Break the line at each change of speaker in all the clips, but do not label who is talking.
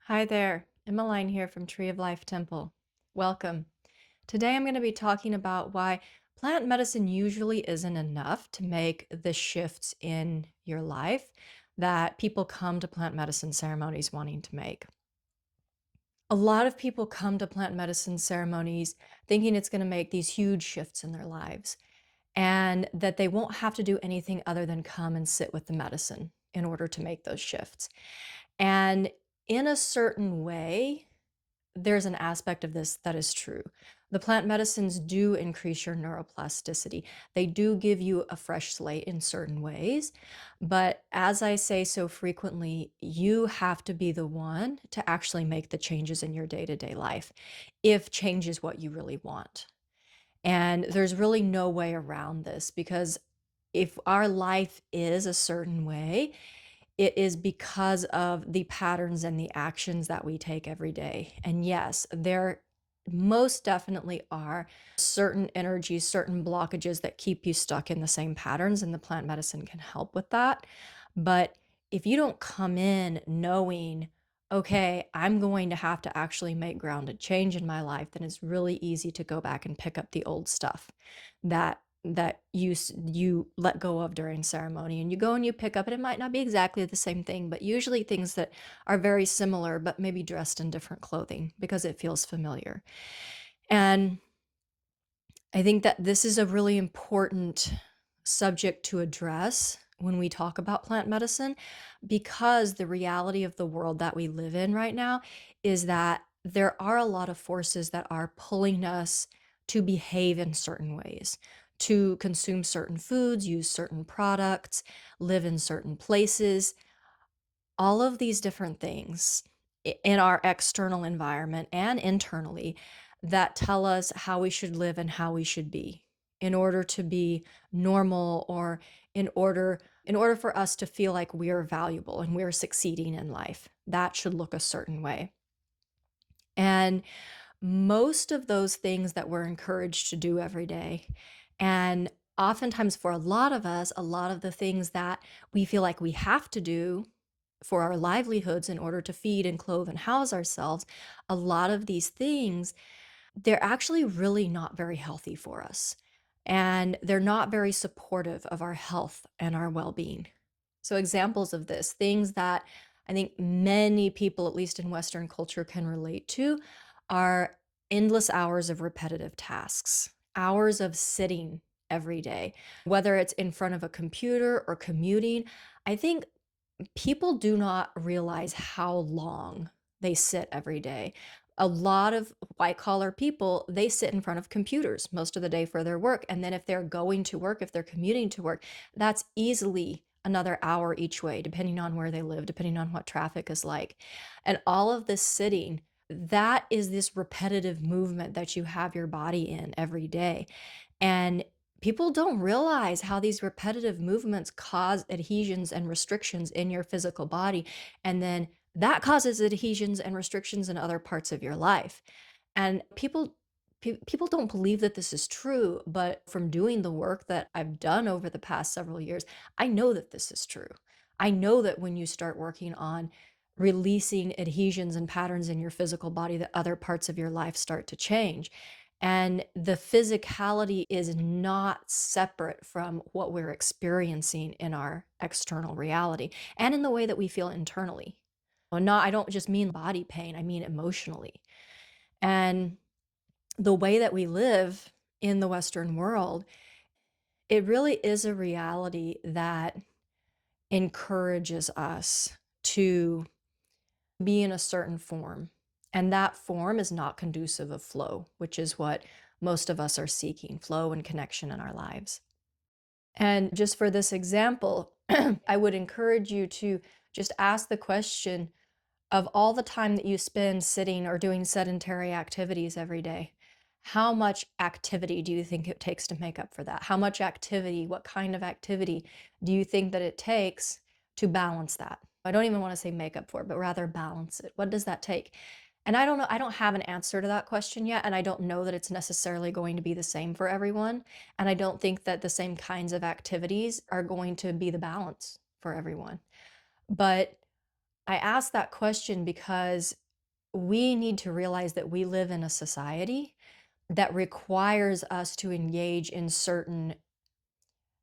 Hi there, Emmeline here from Tree of Life Temple. Welcome. Today I'm going to be talking about why plant medicine usually isn't enough to make the shifts in your life that people come to plant medicine ceremonies wanting to make. A lot of people come to plant medicine ceremonies thinking it's going to make these huge shifts in their lives and that they won't have to do anything other than come and sit with the medicine in order to make those shifts. And in a certain way, there's an aspect of this that is true. The plant medicines do increase your neuroplasticity. They do give you a fresh slate in certain ways. But as I say so frequently, you have to be the one to actually make the changes in your day to day life if change is what you really want. And there's really no way around this because if our life is a certain way, it is because of the patterns and the actions that we take every day. And yes, there most definitely are certain energies, certain blockages that keep you stuck in the same patterns, and the plant medicine can help with that. But if you don't come in knowing, okay, I'm going to have to actually make grounded change in my life, then it's really easy to go back and pick up the old stuff that you let go of during ceremony, and you go and you pick up, and it might not be exactly the same thing, but usually things that are very similar but maybe dressed in different clothing because it feels familiar. And I think that this is a really important subject to address when we talk about plant medicine, because the reality of the world that we live in right now is that there are a lot of forces that are pulling us to behave in certain ways, to consume certain foods, use certain products, live in certain places, all of these different things in our external environment and internally that tell us how we should live and how we should be in order to be normal, or in order for us to feel like we're valuable and we're succeeding in life. That should look a certain way. And most of those things that we're encouraged to do every day, and oftentimes for a lot of us, a lot of the things that we feel like we have to do for our livelihoods in order to feed and clothe and house ourselves, a lot of these things, they're actually really not very healthy for us. And they're not very supportive of our health and our well being. So, examples of this, things that I think many people, at least in Western culture, can relate to, are endless hours of repetitive tasks, hours of sitting every day, whether it's in front of a computer or commuting. I think people do not realize how long they sit every day. A lot of white collar people, they sit in front of computers most of the day for their work. And then if they're going to work, if they're commuting to work, that's easily another hour each way, depending on where they live, depending on what traffic is like. And all of this sitting, that is this repetitive movement that you have your body in every day. And people don't realize how these repetitive movements cause adhesions and restrictions in your physical body. And then that causes adhesions and restrictions in other parts of your life. And people don't believe that this is true, but from doing the work that I've done over the past several years, I know that this is true. I know that when you start working on releasing adhesions and patterns in your physical body, that other parts of your life start to change. And the physicality is not separate from what we're experiencing in our external reality and in the way that we feel internally. Well, not, I don't just mean body pain, I mean emotionally. And the way that we live in the Western world, it really is a reality that encourages us to be in a certain form. And that form is not conducive of flow, which is what most of us are seeking, flow and connection in our lives. And just for this example, I would encourage you to just ask the question of all the time that you spend sitting or doing sedentary activities every day. How much activity do you think it takes to make up for that? How much activity, what kind of activity do you think that it takes to balance that? I don't even want to say make up for it, but rather balance it. What does that take? And I don't know, I don't have an answer to that question yet. And I don't know that it's necessarily going to be the same for everyone. And I don't think that the same kinds of activities are going to be the balance for everyone. But I ask that question because we need to realize that we live in a society that requires us to engage in certain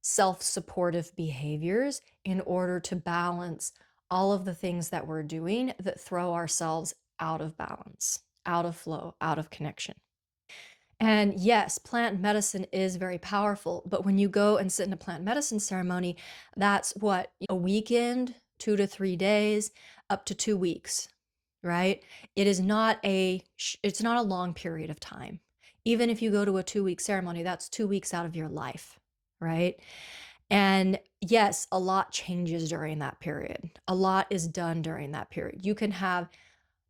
self-supportive behaviors in order to balance all of the things that we're doing that throw ourselves out of balance, out of flow, out of connection. And yes, plant medicine is very powerful, but when you go and sit in a plant medicine ceremony, that's what, a weekend, 2 to 3 days, up to 2 weeks, right? It's not a long period of time. Even if you go to a 2 week ceremony, that's 2 weeks out of your life, right? And yes, a lot changes during that period. A lot is done during that period. You can have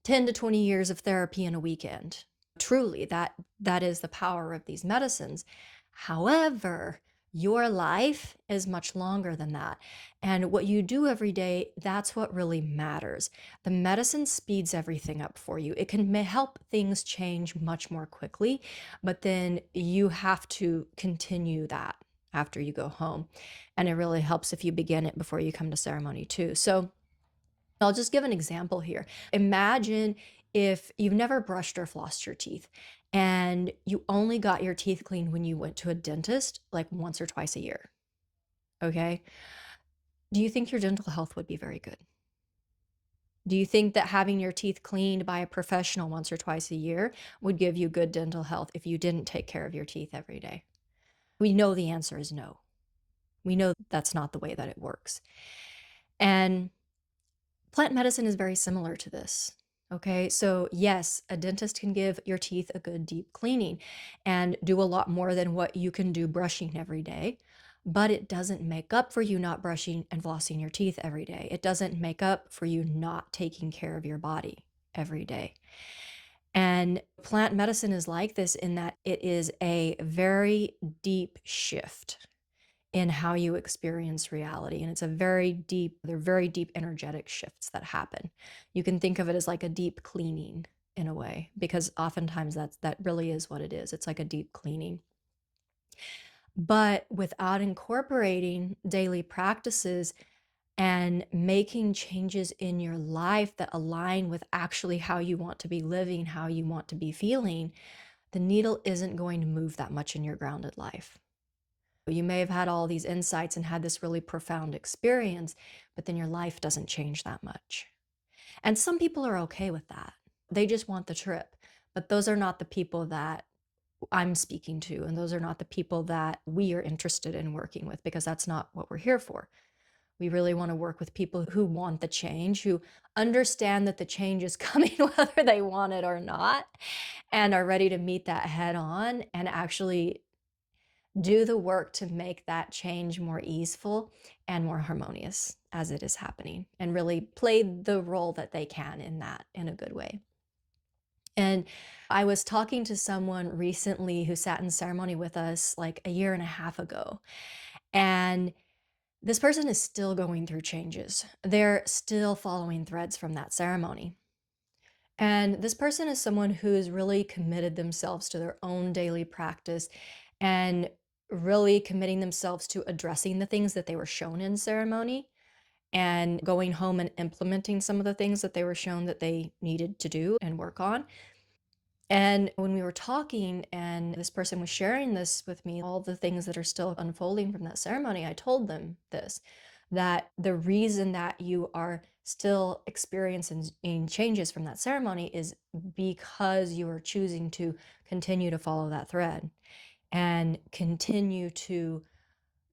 10 to 20 years of therapy in a weekend. Truly, that is the power of these medicines. However, your life is much longer than that. And what you do every day, that's what really matters. The medicine speeds everything up for you. It can help things change much more quickly, but then you have to continue that after you go home. And it really helps if you begin it before you come to ceremony too. So I'll just give an example here. Imagine if you've never brushed or flossed your teeth and you only got your teeth cleaned when you went to a dentist like once or twice a year. Okay. Do you think your dental health would be very good? Do you think that having your teeth cleaned by a professional once or twice a year would give you good dental health if you didn't take care of your teeth every day? We know the answer is no. We know that's not the way that it works. And plant medicine is very similar to this. Okay, so yes, a dentist can give your teeth a good deep cleaning and do a lot more than what you can do brushing every day, but it doesn't make up for you not brushing and flossing your teeth every day. It doesn't make up for you not taking care of your body every day. And plant medicine is like this in that it is a very deep shift in how you experience reality. And they're very deep energetic shifts that happen. You can think of it as like a deep cleaning in a way, because oftentimes that really is what it is. It's like a deep cleaning. But without incorporating daily practices and making changes in your life that align with actually how you want to be living, how you want to be feeling, the needle isn't going to move that much in your grounded life. You may have had all these insights and had this really profound experience, but then your life doesn't change that much. And some people are okay with that. They just want the trip. But those are not the people that I'm speaking to. And those are not the people that we are interested in working with, because that's not what we're here for. We really want to work with people who want the change, who understand that the change is coming whether they want it or not, and are ready to meet that head on and actually do the work to make that change more easeful and more harmonious as it is happening, and really play the role that they can in that in a good way. And I was talking to someone recently who sat in ceremony with us like a year and a half ago. And this person is still going through changes. They're still following threads from that ceremony. And this person is someone who's really committed themselves to their own daily practice and really committing themselves to addressing the things that they were shown in ceremony and going home and implementing some of the things that they were shown that they needed to do and work on. And when we were talking and this person was sharing this with me, all the things that are still unfolding from that ceremony, I told them this, that the reason that you are still experiencing changes from that ceremony is because you are choosing to continue to follow that thread and continue to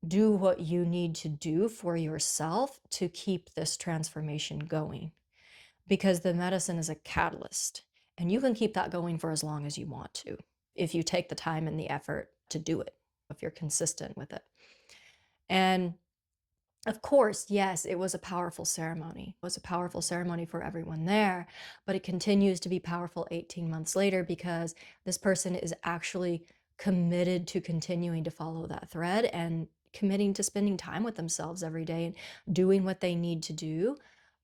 do what you need to do for yourself to keep this transformation going, because the medicine is a catalyst and you can keep that going for as long as you want to if you take the time and the effort to do it, if you're consistent with it. And of course, yes, it was a powerful ceremony. It was a powerful ceremony for everyone there, but it continues to be powerful 18 months later because this person is actually committed to continuing to follow that thread and committing to spending time with themselves every day and doing what they need to do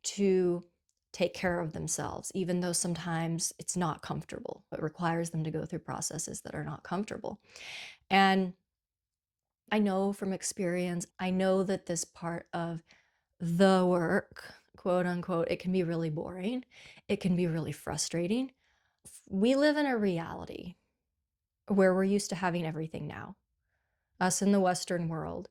to take care of themselves, even though sometimes it's not comfortable. It requires them to go through processes that are not comfortable. And I know from experience, I know that this part of the work quote unquote, it can be really boring. It can be really frustrating. We live in a reality where we're used to having everything now. Us in the Western world,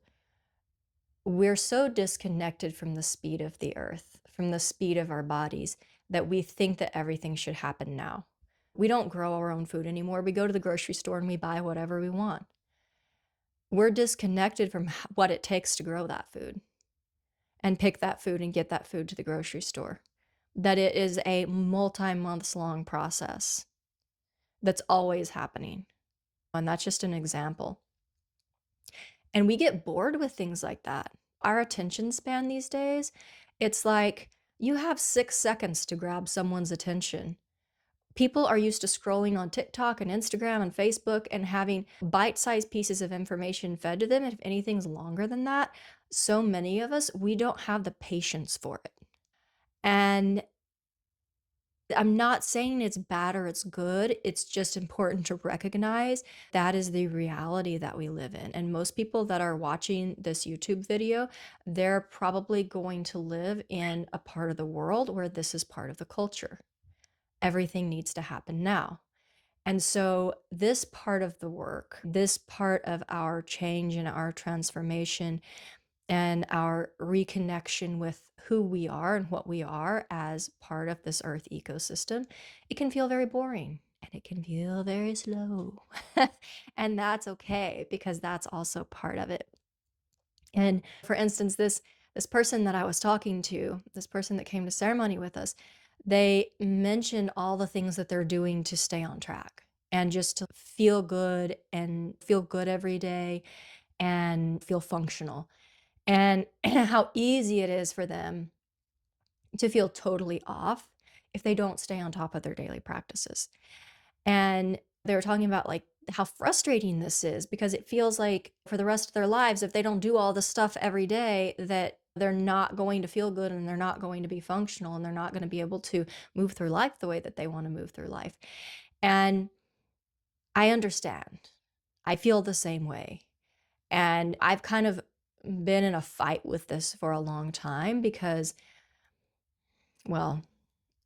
we're so disconnected from the speed of the earth, from the speed of our bodies, that we think that everything should happen now. We don't grow our own food anymore. We go to the grocery store and we buy whatever we want. We're disconnected from what it takes to grow that food and pick that food and get that food to the grocery store. That it is a multi-months long process that's always happening. And that's just an example. And we get bored with things like that. Our attention span these days, it's like you have 6 seconds to grab someone's attention. People are used to scrolling on TikTok and Instagram and Facebook and having bite-sized pieces of information fed to them. And if anything's longer than that, so many of us, we don't have the patience for it. And I'm not saying it's bad or it's good. It's just important to recognize that is the reality that we live in. And most people that are watching this YouTube video, they're probably going to live in a part of the world where this is part of the culture. Everything needs to happen now. And so, this part of the work, this part of our change and our transformation and our reconnection with who we are and what we are as part of this earth ecosystem, it can feel very boring and it can feel very slow. And that's okay because that's also part of it. And for instance, this person that I was talking to, this person that came to ceremony with us, they mentioned all the things that they're doing to stay on track and just to feel good and feel good every day and feel functional and how easy it is for them to feel totally off if they don't stay on top of their daily practices. And they were talking about like how frustrating this is because it feels like for the rest of their lives, if they don't do all this stuff every day, that they're not going to feel good and they're not going to be functional and they're not going to be able to move through life the way that they want to move through life. And I understand. I feel the same way. And I've kind of been in a fight with this for a long time because, well,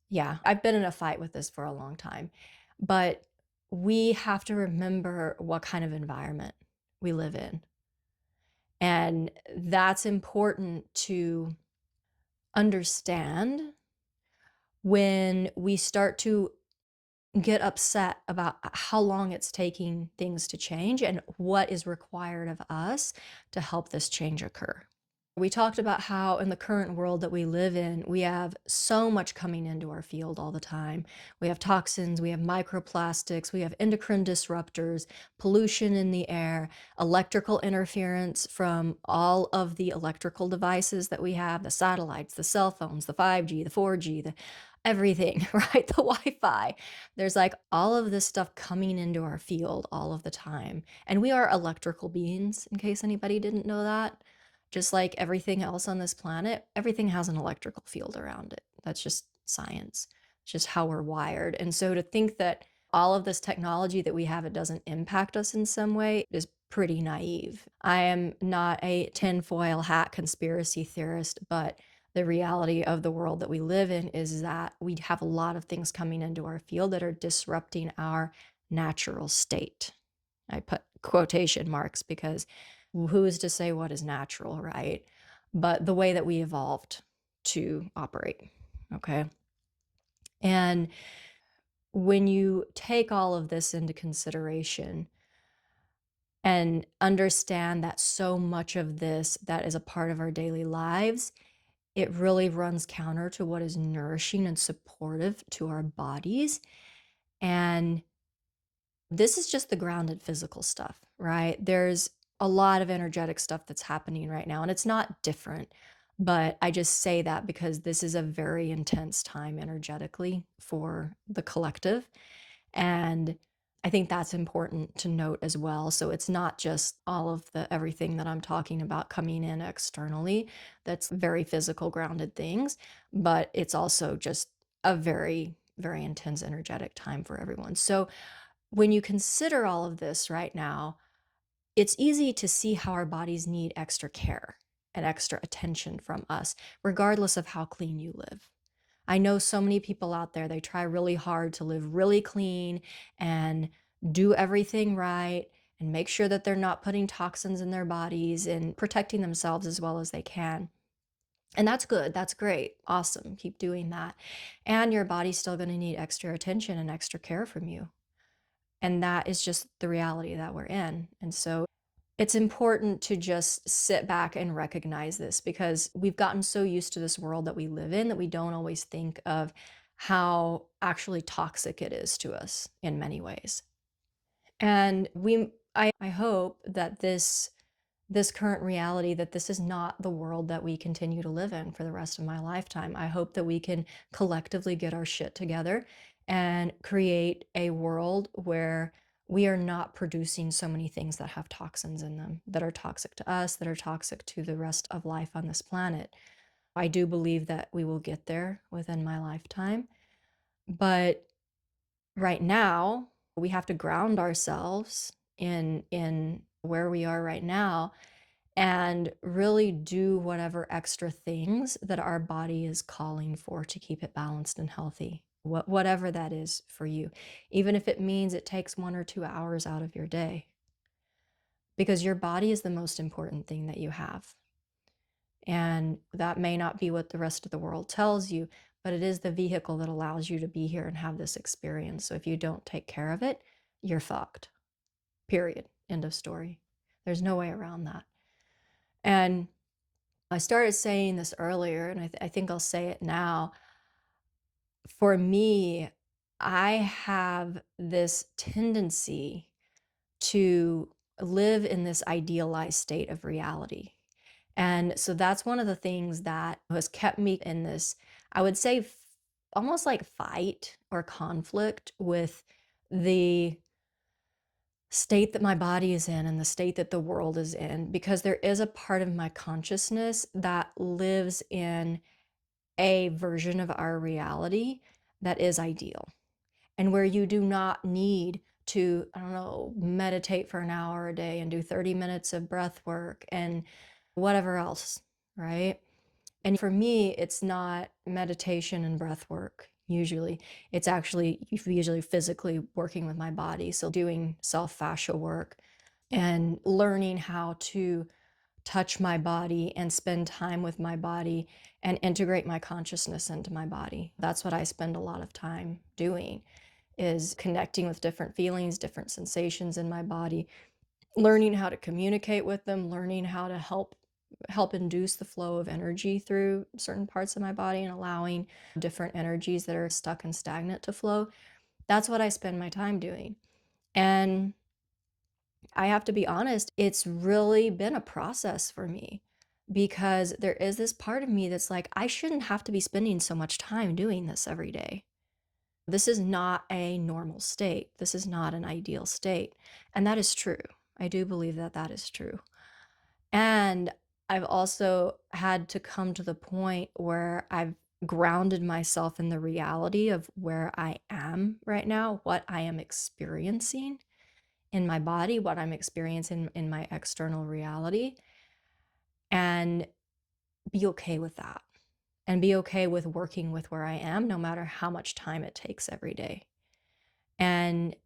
yeah, I've been in a fight with this for a long time. But we have to remember what kind of environment we live in. And that's important to understand when we start to get upset about how long it's taking things to change and what is required of us to help this change occur. We talked about how in the current world that we live in, we have so much coming into our field all the time. We have toxins, we have microplastics, we have endocrine disruptors, pollution in the air, electrical interference from all of the electrical devices that we have, the satellites, the cell phones, the 5G, the 4G, the everything, right? The Wi-Fi. There's like all of this stuff coming into our field all of the time. And we are electrical beings, in case anybody didn't know that. Just like everything else on this planet, everything has an electrical field around it. That's just science. It's just how we're wired. And so to think that all of this technology that we have, it doesn't impact us in some way is pretty naive. I am not a tinfoil hat conspiracy theorist, but the reality of the world that we live in is that we have a lot of things coming into our field that are disrupting our natural state. I put quotation marks because who is to say what is natural, right? But the way that we evolved to operate. Okay. And when you take all of this into consideration and understand that so much of this that is a part of our daily lives, it really runs counter to what is nourishing and supportive to our bodies. And this is just the grounded physical stuff, right? There's a lot of energetic stuff that's happening right now, and it's not different. But I just say that because this is a very intense time energetically for the collective. And I think that's important to note as well. So it's not just all of the everything that I'm talking about coming in externally, that's very physical, grounded things, but it's also just a very, very intense energetic time for everyone. So when you consider all of this right now, it's easy to see how our bodies need extra care. an extra attention from us, regardless of how clean you live. I know so many people out there, they try really hard to live really clean and do everything right and make sure that they're not putting toxins in their bodies and protecting themselves as well as they can. And that's good. That's great. Awesome. Keep doing that. And your body's still going to need extra attention and extra care from you. And that is just the reality that we're in. And so it's important to just sit back and recognize this because we've gotten so used to this world that we live in that we don't always think of how actually toxic it is to us in many ways. And I hope that this current reality, that this is not the world that we continue to live in for the rest of my lifetime. I hope that we can collectively get our shit together and create a world where we are not producing so many things that have toxins in them, that are toxic to us, that are toxic to the rest of life on this planet. I do believe that we will get there within my lifetime. But right now, we have to ground ourselves in where we are right now and really do whatever extra things that our body is calling for to keep it balanced and healthy. Whatever that is for you, even if it means it takes 1 or 2 hours out of your day, because your body is the most important thing that you have. And that may not be what the rest of the world tells you, but it is the vehicle that allows you to be here and have this experience. So if you don't take care of it, you're fucked. Period. End of story. There's no way around that. And I started saying this earlier, and I think I'll say it now. For me, I have this tendency to live in this idealized state of reality. And so that's one of the things that has kept me in this, I would say, almost like fight or conflict with the state that my body is in and the state that the world is in, because there is a part of my consciousness that lives in a version of our reality that is ideal and where you do not need to, I don't know, meditate for an hour a day and do 30 minutes of breath work and whatever else, right? And for me, it's not meditation and breath work. Usually, it's actually usually physically working with my body. So, doing self fascia work and learning how to touch my body and spend time with my body and integrate my consciousness into my body. That's what I spend a lot of time doing, is connecting with different feelings, different sensations in my body, learning how to communicate with them, learning how to help induce the flow of energy through certain parts of my body and allowing different energies that are stuck and stagnant to flow. That's what I spend my time doing. And I have to be honest, it's really been a process for me because there is this part of me that's like, I shouldn't have to be spending so much time doing this every day. This is not a normal state. This is not an ideal state. And that is true. I do believe that that is true. And I've also had to come to the point where I've grounded myself in the reality of where I am right now, what I am experiencing in my body, what I'm experiencing in my external reality, and be okay with that. And be okay with working with where I am, no matter how much time it takes every day. And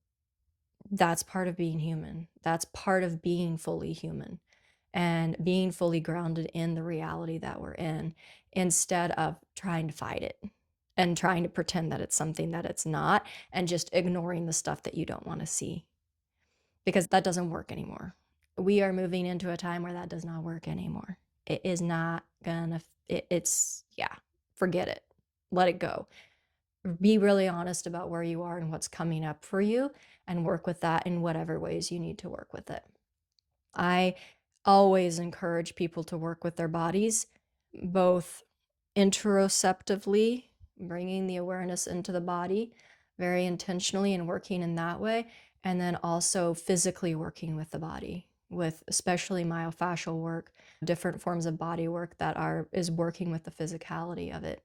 that's part of being human. That's part of being fully human and being fully grounded in the reality that we're in instead of trying to fight it and trying to pretend that it's something that it's not and just ignoring the stuff that you don't want to see, because that doesn't work anymore. We are moving into a time where that does not work anymore. It is not gonna, yeah, forget it. Let it go. Be really honest about where you are and what's coming up for you and work with that in whatever ways you need to work with it. I always encourage people to work with their bodies, both interoceptively, bringing the awareness into the body very intentionally and working in that way, and then also physically working with the body, with especially myofascial work, different forms of body work that is working with the physicality of it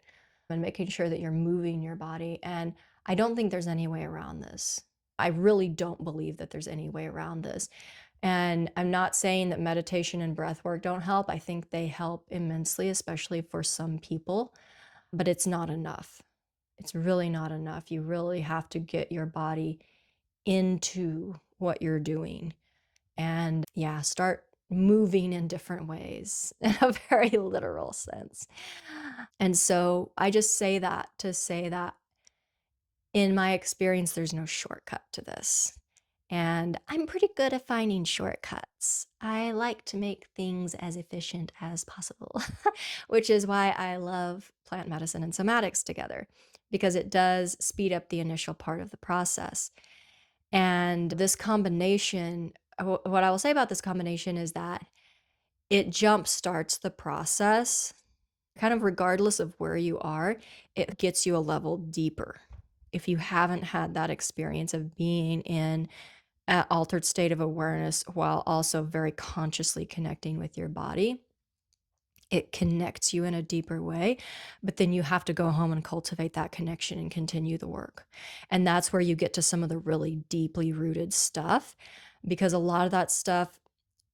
and making sure that you're moving your body. And I don't think there's any way around this. I really don't believe that there's any way around this. And I'm not saying that meditation and breath work don't help. I think they help immensely, especially for some people, but it's not enough. It's really not enough. You really have to get your body into what you're doing and, yeah, start moving in different ways in a very literal sense. And so I just say that to say that in my experience, there's no shortcut to this. And I'm pretty good at finding shortcuts. I like to make things as efficient as possible, which is why I love plant medicine and somatics together, because it does speed up the initial part of the process. And this combination, what I will say about this combination is that it jump starts the process kind of regardless of where you are, it gets you a level deeper. If you haven't had that experience of being in an altered state of awareness while also very consciously connecting with your body, it connects you in a deeper way, but then you have to go home and cultivate that connection and continue the work. And that's where you get to some of the really deeply rooted stuff, because a lot of that stuff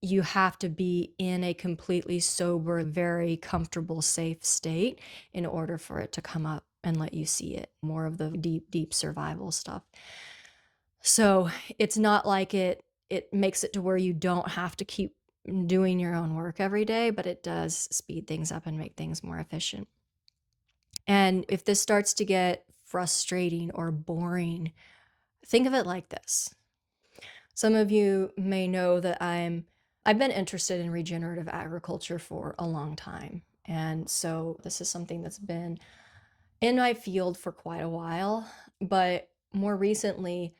you have to be in a completely sober, very comfortable, safe state in order for it to come up and let you see it. More of the deep, deep survival stuff. So it's not like it makes it to where you don't have to keep doing your own work every day, but it does speed things up and make things more efficient. And if this starts to get frustrating or boring, think of it like this. Some of you may know that I've been interested in regenerative agriculture for a long time. And so this is something that's been in my field for quite a while, but more recently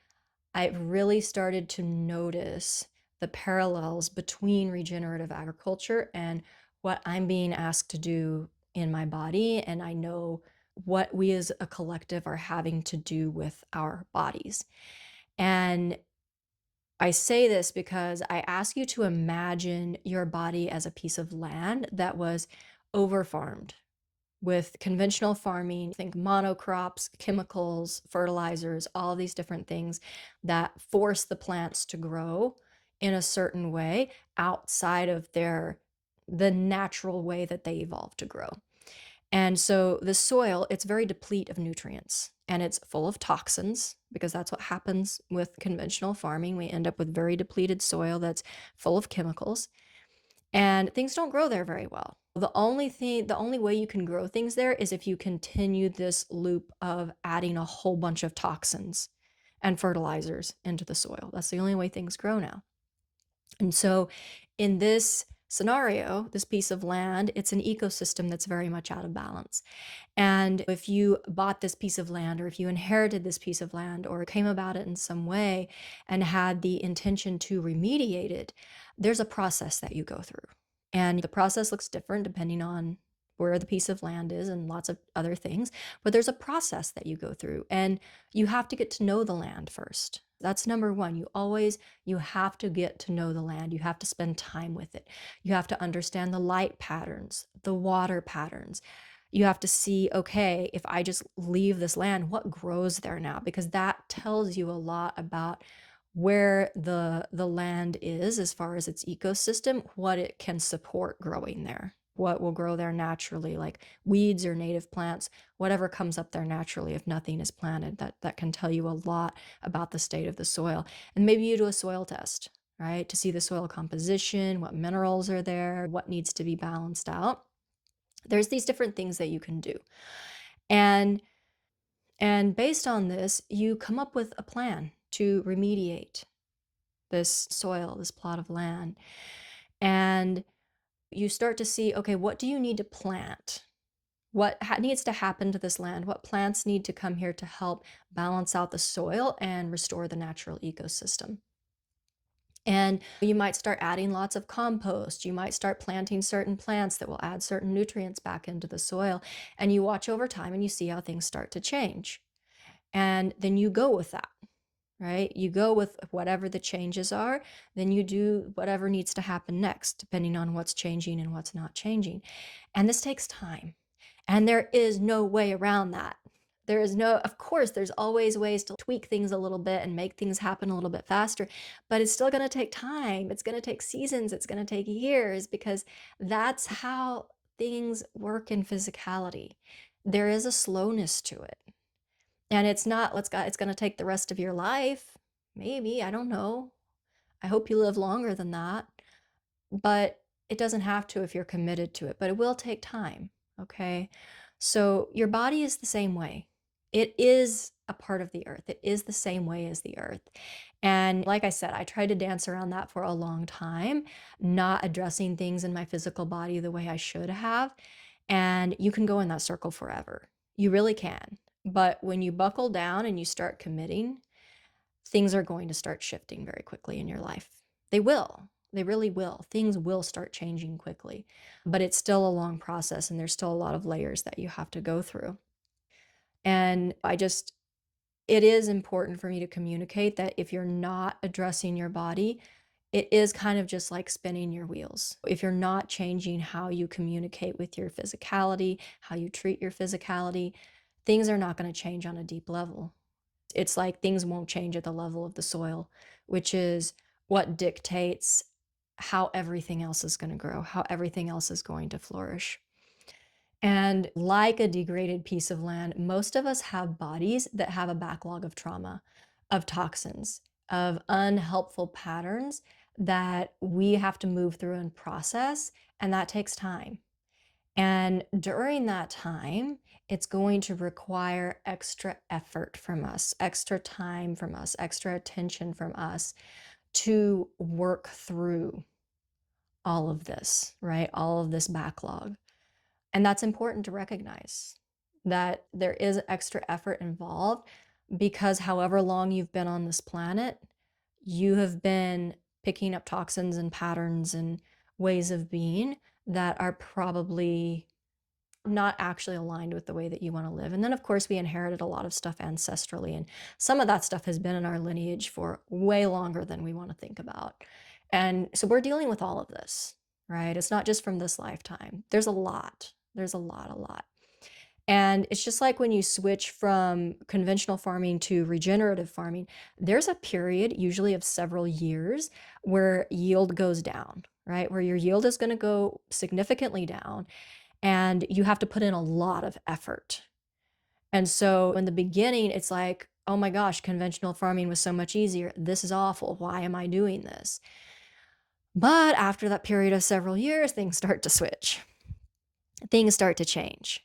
I've really started to notice the parallels between regenerative agriculture and what I'm being asked to do in my body, and I know what we as a collective are having to do with our bodies. And I say this because I ask you to imagine your body as a piece of land that was overfarmed with conventional farming. Think monocrops, chemicals, fertilizers, all of these different things that force the plants to grow in a certain way outside of the natural way that they evolved to grow. And so the soil, it's very deplete of nutrients and it's full of toxins because that's what happens with conventional farming. We end up with very depleted soil that's full of chemicals and things don't grow there very well. The only way you can grow things there is if you continue this loop of adding a whole bunch of toxins and fertilizers into the soil. That's the only way things grow now. And so, in this scenario, this piece of land, it's an ecosystem that's very much out of balance. And if you bought this piece of land, or if you inherited this piece of land, or came about it in some way and had the intention to remediate it, there's a process that you go through. And the process looks different depending on where the piece of land is and lots of other things. But there's a process that you go through, and you have to get to know the land first. That's number one. You have to get to know the land. You have to spend time with it. You have to understand the light patterns, the water patterns. You have to see, okay, if I just leave this land, what grows there now? Because that tells you a lot about where the land is as far as its ecosystem, what it can support growing there, what will grow there naturally, like weeds or native plants, whatever comes up there naturally if nothing is planted. That can tell you a lot about the state of the soil. And maybe you do a soil test, right, to see the soil composition, what minerals are there, what needs to be balanced out. There's these different things that you can do. And and based on this, you come up with a plan to remediate this soil, this plot of land. And you start to see, okay, what do you need to plant? Needs to happen to this land? What plants need to come here to help balance out the soil and restore the natural ecosystem? And you might start adding lots of compost. You might start planting certain plants that will add certain nutrients back into the soil. And you watch over time and you see how things start to change. And then you go with that, right? You go with whatever the changes are, then you do whatever needs to happen next, depending on what's changing and what's not changing. And this takes time. And there is no way around that. There is no of course, there's always ways to tweak things a little bit and make things happen a little bit faster, but it's still gonna take time, it's gonna take seasons, it's gonna take years because that's how things work in physicality. There is a slowness to it, and it's not let's go it's gonna take the rest of your life. Maybe, I don't know. I hope you live longer than that. But it doesn't have to if you're committed to it, but it will take time, okay? So your body is the same way. It is a part of the earth. It is the same way as the earth. And like I said, I tried to dance around that for a long time, not addressing things in my physical body the way I should have. And you can go in that circle forever. You really can. But when you buckle down and you start committing, things are going to start shifting very quickly in your life. They will. They really will. Things will start changing quickly, but it's still a long process and there's still a lot of layers that you have to go through. And it is important for me to communicate that if you're not addressing your body, it is kind of just like spinning your wheels. If you're not changing how you communicate with your physicality, how you treat your physicality, things are not going to change on a deep level. It's like things won't change at the level of the soil, which is what dictates how everything else is going to grow, how everything else is going to flourish. And like a degraded piece of land, most of us have bodies that have a backlog of trauma, of toxins, of unhelpful patterns that we have to move through and process. And that takes time. And during that time, it's going to require extra effort from us, extra time from us, extra attention from us to work through all of this, right? All of this backlog. And that's important to recognize that there is extra effort involved because however long you've been on this planet, you have been picking up toxins and patterns and ways of being that are probably not actually aligned with the way that you want to live. And then, of course, we inherited a lot of stuff ancestrally, and some of that stuff has been in our lineage for way longer than we want to think about. And so we're dealing with all of this, right? It's not just from this lifetime. There's a lot. There's a lot, a lot. And it's just like when you switch from conventional farming to regenerative farming, there's a period, usually of several years, where yield goes down, right? Where your yield is going to go significantly down and you have to put in a lot of effort. And so in the beginning, it's like, oh my gosh, conventional farming was so much easier. This is awful. Why am I doing this? But after that period of several years, things start to switch, things start to change.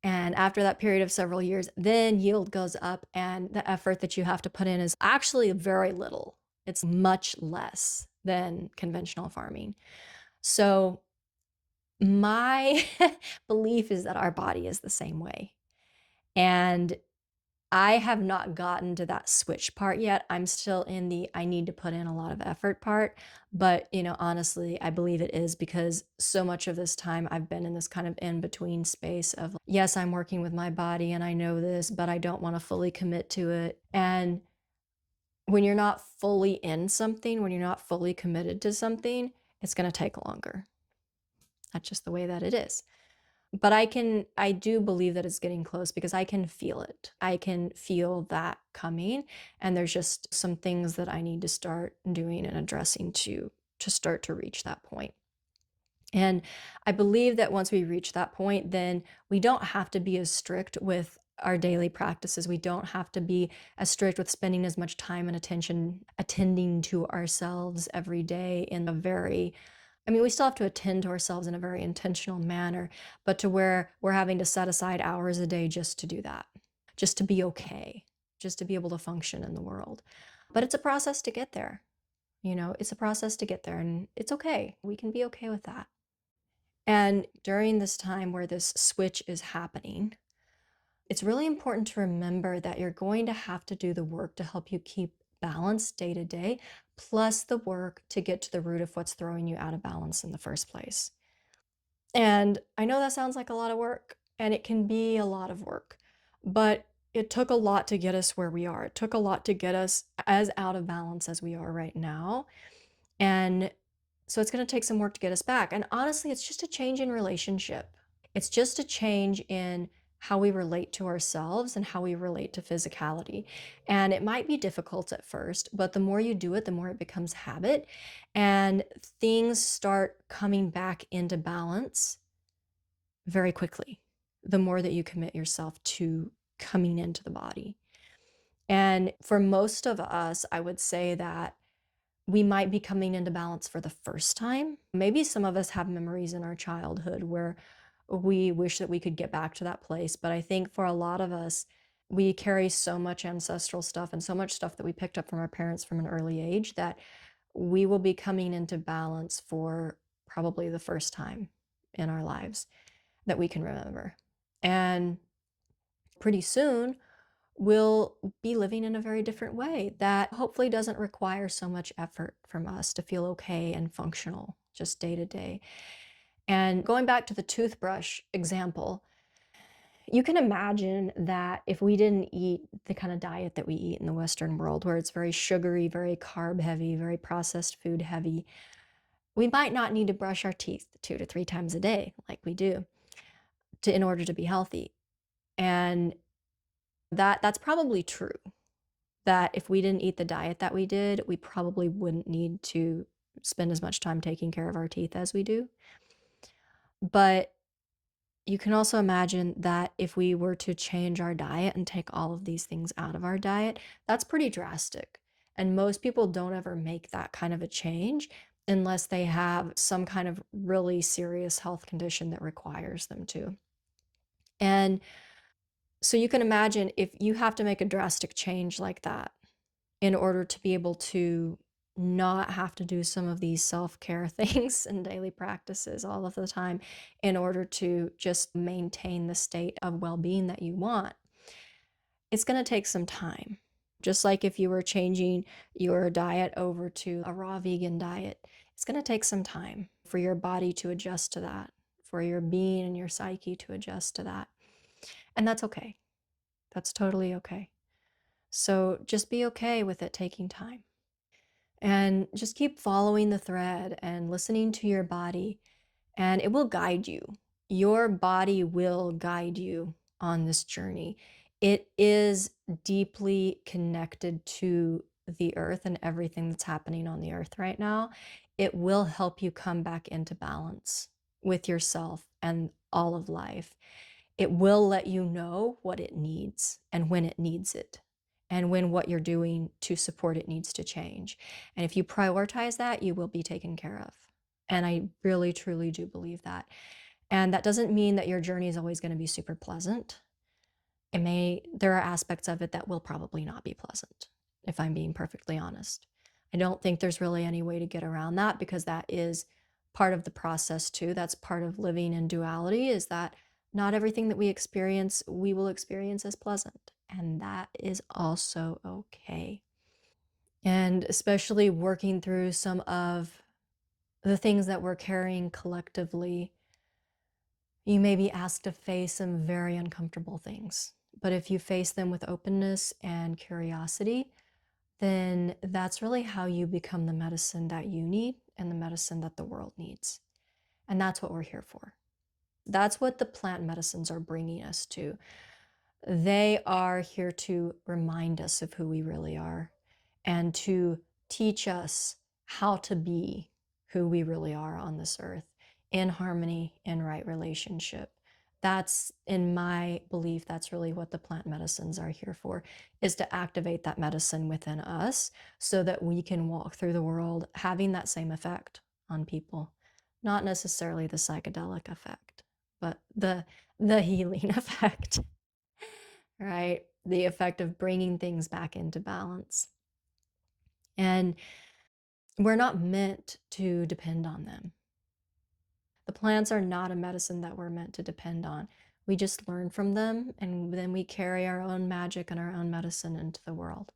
And after that period of several years, then yield goes up, and the effort that you have to put in is actually very little. It's much less than conventional farming. So, my belief is that our body is the same way. And I have not gotten to that switch part yet. I'm still in the I need to put in a lot of effort part. But, honestly, I believe it is because so much of this time I've been in this kind of in between space of, yes, I'm working with my body and I know this, but I don't want to fully commit to it. And when you're not fully in something, when you're not fully committed to something, it's going to take longer. That's just the way that it is. But I do believe that it's getting close because I can feel it. I can feel that coming, and there's just some things that I need to start doing and addressing to start to reach that point. And I believe that once we reach that point, then we don't have to be as strict with our daily practices. We don't have to be as strict with spending as much time and attention attending to ourselves every day in a very I mean, we still have to attend to ourselves in a very intentional manner, but to where we're having to set aside hours a day just to do that, just to be okay, just to be able to function in the world. But it's a process to get there. It's a process to get there, and it's okay. We can be okay with that. And during this time where this switch is happening, it's really important to remember that you're going to have to do the work to help you keep balance day to day, plus the work to get to the root of what's throwing you out of balance in the first place. And I know that sounds like a lot of work, and it can be a lot of work, but it took a lot to get us where we are. It took a lot to get us as out of balance as we are right now. And so it's going to take some work to get us back. And honestly, it's just a change in relationship. It's just a change in how we relate to ourselves and how we relate to physicality. And it might be difficult at first, but the more you do it, the more it becomes habit and things start coming back into balance very quickly. The more that you commit yourself to coming into the body. And for most of us, I would say that we might be coming into balance for the first time. Maybe some of us have memories in our childhood where we wish that we could get back to that place. But I think for a lot of us, we carry so much ancestral stuff and so much stuff that we picked up from our parents from an early age that we will be coming into balance for probably the first time in our lives that we can remember. And pretty soon, we'll be living in a very different way that hopefully doesn't require so much effort from us to feel okay and functional just day to day. And going back to the toothbrush example, you can imagine that if we didn't eat the kind of diet that we eat in the Western world, where it's very sugary, very carb heavy, very processed food heavy, we might not need to brush our teeth 2 to 3 times a day like we do in order to be healthy. And that's probably true. That if we didn't eat the diet that we did, we probably wouldn't need to spend as much time taking care of our teeth as we do. But you can also imagine that if we were to change our diet and take all of these things out of our diet, that's pretty drastic. And most people don't ever make that kind of a change unless they have some kind of really serious health condition that requires them to. And so you can imagine if you have to make a drastic change like that in order to be able to not have to do some of these self-care things and daily practices all of the time in order to just maintain the state of well-being that you want. It's going to take some time. Just like if you were changing your diet over to a raw vegan diet, it's going to take some time for your body to adjust to that, for your being and your psyche to adjust to that. And that's okay. That's totally okay. So just be okay with it taking time. And just keep following the thread and listening to your body, and it will guide you. Your body will guide you on this journey. It is deeply connected to the earth and everything that's happening on the earth right now. It will help you come back into balance with yourself and all of life. It will let you know what it needs and when it needs it, and when what you're doing to support it needs to change. And if you prioritize that, you will be taken care of. And I really, truly do believe that. And that doesn't mean that your journey is always going to be super pleasant. There are aspects of it that will probably not be pleasant, if I'm being perfectly honest. I don't think there's really any way to get around that because that is part of the process too. That's part of living in duality is that not everything that we will experience as pleasant. And that is also okay. And especially working through some of the things that we're carrying collectively, you may be asked to face some very uncomfortable things. But if you face them with openness and curiosity, then that's really how you become the medicine that you need and the medicine that the world needs. And that's what we're here for. That's what the plant medicines are bringing us to. They are here to remind us of who we really are and to teach us how to be who we really are on this earth in harmony, in right relationship. That's, in my belief, that's really what the plant medicines are here for, is to activate that medicine within us so that we can walk through the world having that same effect on people. Not necessarily the psychedelic effect, but the healing effect. Right? The effect of bringing things back into balance. And we're not meant to depend on them. The plants are not a medicine that we're meant to depend on. We just learn from them and then we carry our own magic and our own medicine into the world.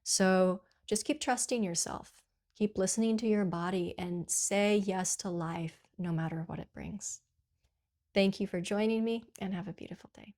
So just keep trusting yourself. Keep listening to your body and say yes to life no matter what it brings. Thank you for joining me and have a beautiful day.